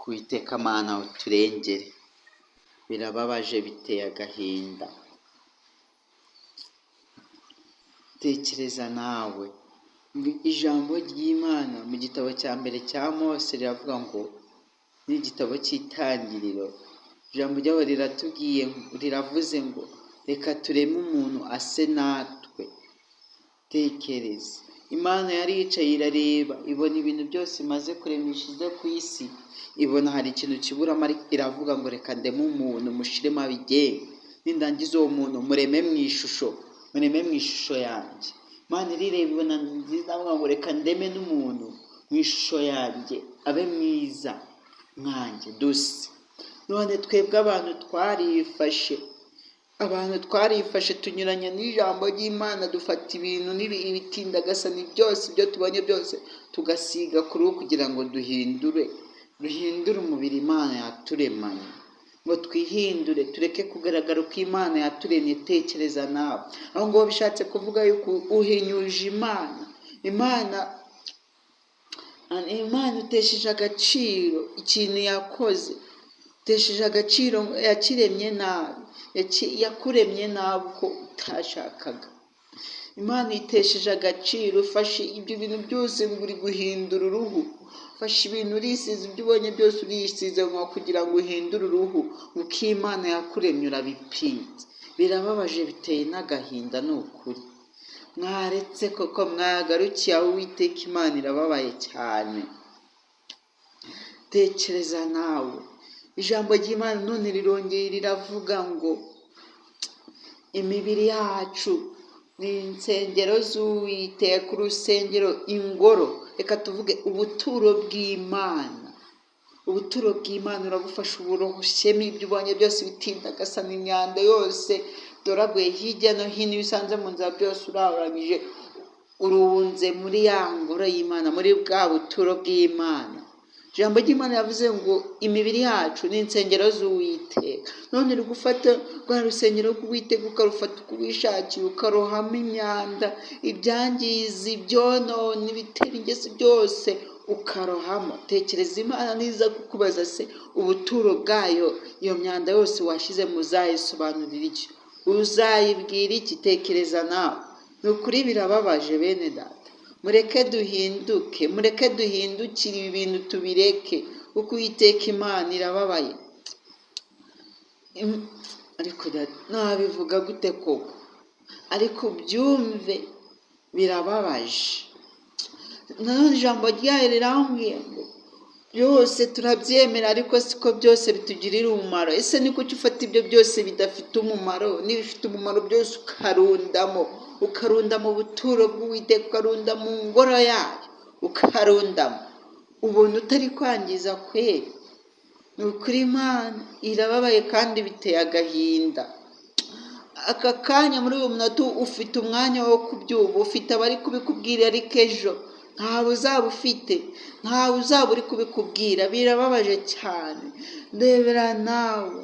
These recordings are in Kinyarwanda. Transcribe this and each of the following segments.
Uwiteka Mana uturengere, birababaje biteye agahinda. Tekereza nawe, ijambo ry'Imana mu gitabo cya mbere cya Mose riravuga ngo, n'igitabo cy'Itangiriro, ijambo ryaho riravuze ngo reka tureme umuntu ase natwe. Tekereza, Imana yari yicaye irareba, ibona ibintu byose imaze kuremisha ku isi, ibona hari ikintu kiburamo, iravuga ngo reka ndeme umuntu mushiremo abigenga, nindangiza uwo muntu mureme mu ishusho yanjye. Imana irireba ibona nziza, avuga ngo reka ndeme n'umuntu mu ishusho yanjye abe mwiza nkanjye dusa. None twebwe abantu twarifashe tunyuranya n'ijambo ry'Imana, dufata ibintu ibitindagazani byose, ibyo tubonye byose tugasiga ku ruhu kugira ngo duhindure umubiri Imana yaturemanye, ngo twihindure tureke kugaragara uko Imana yaturemye. Tekereza nawe, aho ngo bishatse kuvuga yuko uhinyuje Imana utesheje agaciro ikintu yakoze, utesheje agaciro, yakiremye nabi, yakuremye nabi uko utashakaga. Imana itesheje agaciro, ufashe ibyo bintu byose ngo uri guhindura uruhu, ufashe ibintu urisize, ibyo ubonye byose urisize ngo kugira ngo uhindure uruhu, uko Imana yakuremye urabipinze. Birababaje biteye n'agahinda, ni ukuri. Mwaretse koko mwagarukiye aho Uwiteka Imana irababaye cyane. Tekereza nawe, ijambo ry'Imana none rirongeye riravuga ngo imibiri yacu ni insengero z'Uwiteka, urusengero, ingoro, reka tuvuge ubuturo bw'Imana. Ubuturo bw'Imana uragufasha, uburohushyemo ibyo ubonye byose bitindagasa n'imyanda yose doraguye hirya no hino, iyo usanze mu nzira byose urarangije, urunze muri ya ngoro y'Imana, muri bwa buturo bw'Imana. Ijambo ry'Imana yavuze ngo imibiri yacu ni insengero z'Uwiteka. None uri gufata rwa rusengero rw'Uwiteka ukarufata uko wishakiye, ukarohamo imyanda, ibyangiza, ibyonona, ibitera ingese byose ukarohamo. Tekereza, Imana niza kukubaza se ubuturo bwayo, iyo myanda yose washyize muzayisobanurira iki? Uzayibwira iki? Tekereza nawe. Ni ukuri birababaje bene data. Mureke duhinduke, mureke duhindukire ibi bintu tubireke, kuko Uwiteka Imana irababaye. Ariko nabivuga gute koko? Ariko byumve, birababaje. Nanone ijambo ryayo rirambwiye ngo byose turabyemera, ariko siko byose bitugirira umumaro. Ese ni kuki ufata ibyo byose bidafite umumaro, n'ibifite umumaro byose ukarunda mu buturo bw'Uwiteka, ukarunda mu ngoro yayo, ukarundamo, ubona utari kwangiza kweri? Ni ukuri Imana irababaye kandi biteye agahinda. Aka kanya muri uyu munota ufite umwanya wo kubyumva, ufite abari kubikubwira, ariko ejo ntawe uzaba ufite, ntawe uzaba uri kubikubwira. Birababaje cyane. Ndebera nawe,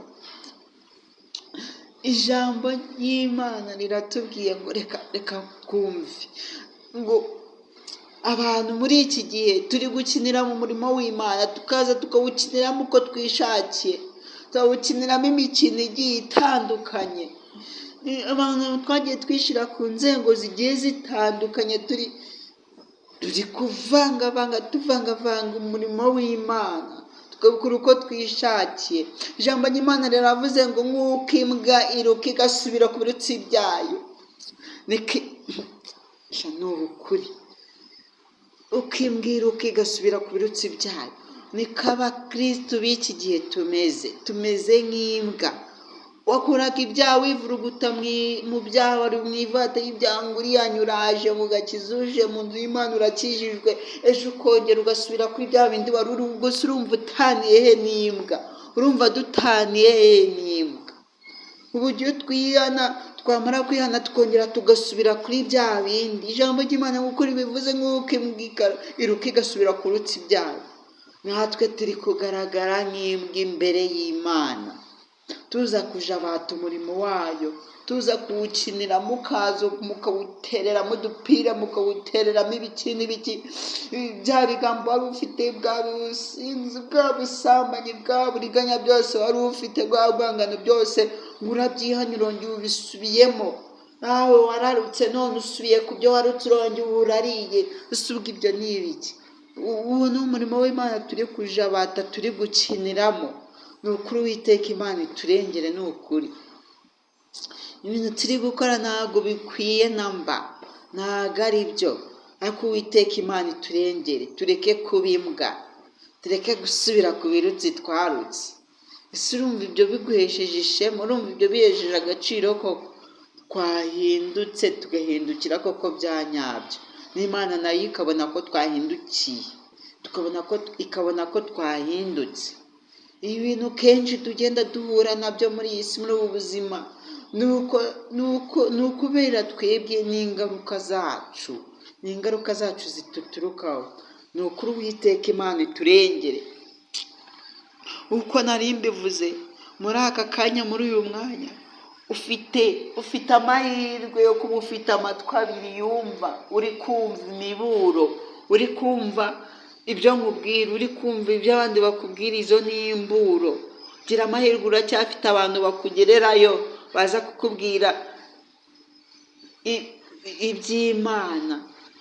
ijambo ry'Imana riratubwiye ngo reka twumve ngo abantu muri iki gihe turi gukinira mu murimo w'Imana, tukaza tukawukiniramo uko twishakiye, tukawukiniramo imikino igiye itandukanye. Abantu twagiye twishyira ku nzego zigiye zitandukanye, turi tuvangavanga umurimo w'Imana, tukabikora uko twishakiye. Ijambo ry'Imana riravuze ngo nk'uko imbwa iruka igasubira ku birutsi byayo, ni ukuri. Uko imbwa iruka igasubira ku birutsi byayo, niko abakristo b'iki gihe tumeze nk'imbwa. Wakoraga ibyaha wivuruguta mu byaha, wari mu ivata y'ibyaha, ngo uriyanyuraje mu gakiza, uje mu nzu y'Imana urakijijwe, ejo ukongera ugasubira kuri bya bindi wari uri. Ubwo se urumva utaniye he n'imbwa? Urumva dutaniye he n'imbwa? Uburyo twihana, twamara kwihana tukongera tugasubira kuri bya bindi. Ijambo ry'Imana gukora bivuze nk'uko imbwa iruka igasubira ku rutsi byayo. Natwe turi kugaragara nk'imbwa imbere y'Imana. tuza kujabata umurimo wayo, tuza kuwukinira mukazo mukawutereramo udupira, mukawutereramo ibiki n'ibiki, bya bigambo wari ufite, bwa businzi, bwa busambanyi, bwa buriganya byose wari ufite, bwa rwangano byose, urabyihanye urongera ubisubiyemo. Nawe wararutse none usubiye ku byo warutse urongera urariye, usubwa ibyo ni ibiki? Ubu ni umurimo w'Imana turi kujabata, turi gukiniramo. Ni ukuri Uwiteka Imana iturengere, ni ukuri ibintu turi gukora ntabwo bikwiye namba, ntabwo ari byo, ariko Uwiteka Imana iturengere, tureke kuba imbwa, tureke gusubira ku birutsi twarutse. Ese urumva ibyo biguhesheje ishema? Urumva ibyo bihesheje agaciro koko? Twahindutse tugahindukira koko bya nyabyo, n'Imana nayo ikabona ko twahindukiye, ikabona ko twahindutse. Ibintu kenshi tugenda duhura nabyo muri iyi si, muri ubu buzima, ni ukubera twebwe n'ingaruka zacu zituturukaho. Ni ukuri Uwiteka Imana iturengere. Uko nari mbivuze, muri aka kanya, muri uyu mwanya, ufite amahirwe yo kuba ufite amatwi abiri yumva, uri kumva imiburo, uri kumva ibyo nkubwira, uri kumva ibyo abandi bakubwira, izo ni imburo. Gira amahirwe, uracyafite abantu bakugererayo, baza kukubwira iby'Imana,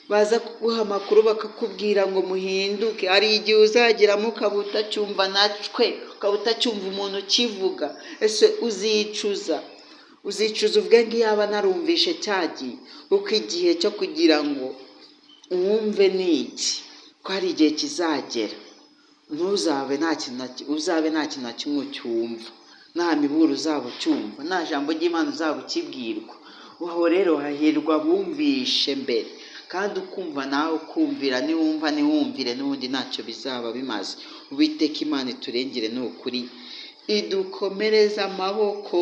baza kuguha amakuru bakakubwira ngo muhinduke. Hari igihe uzageramo ukaba utacyumva natwe, ukaba utacyumva umuntu ukivuga. Ese uzicuza uvuge ngo iyaba narumvishe cyagiye, kuko igihe cyo kugira ngo uwumve ni iki, ko hari igihe kizagera uzabe nta kintu na kimwe ucyumva, nta miburo uzaba ucyumva, nta jambo ry'Imana uzaba ukibwirwa. Aho rero hahirwa abumvishe mbere, kandi ukumva nawe ukumvira, niwumva niwumvire n'ubundi ntacyo bizaba bimaze. Uwiteka Imana iturengere, ni ukuri idukomereze amaboko,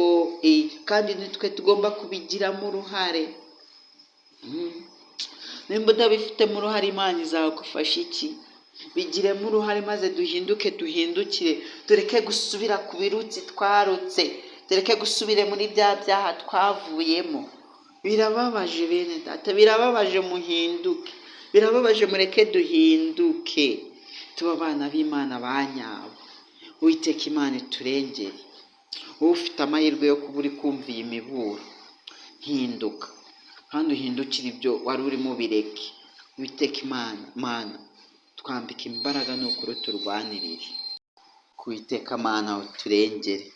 kandi nitwe tugomba kubigiramo uruhare. Nimba utabifitemo uruhare, Imana izagufasha iki? Bigiremo uruhare maze duhindukire, tureke gusubira ku birutsi twarutse, tureke gusubire muri bya byaha twavuyemo. Birababaje bene data, birababaje, muhinduke, birababaje, mureke duhinduke, tuba abana b'Imana ba nyabo. Uwiteka Imana iturengere. Wowe ufite amahirwe yo kuba uri kumva iyi miburo, hinduka, kandi uhindukire ibyo wari urimo bireke. Uwiteka Imana twambike imbaraga, ni ukuri turwanirire. Uwiteka Imana uturengere.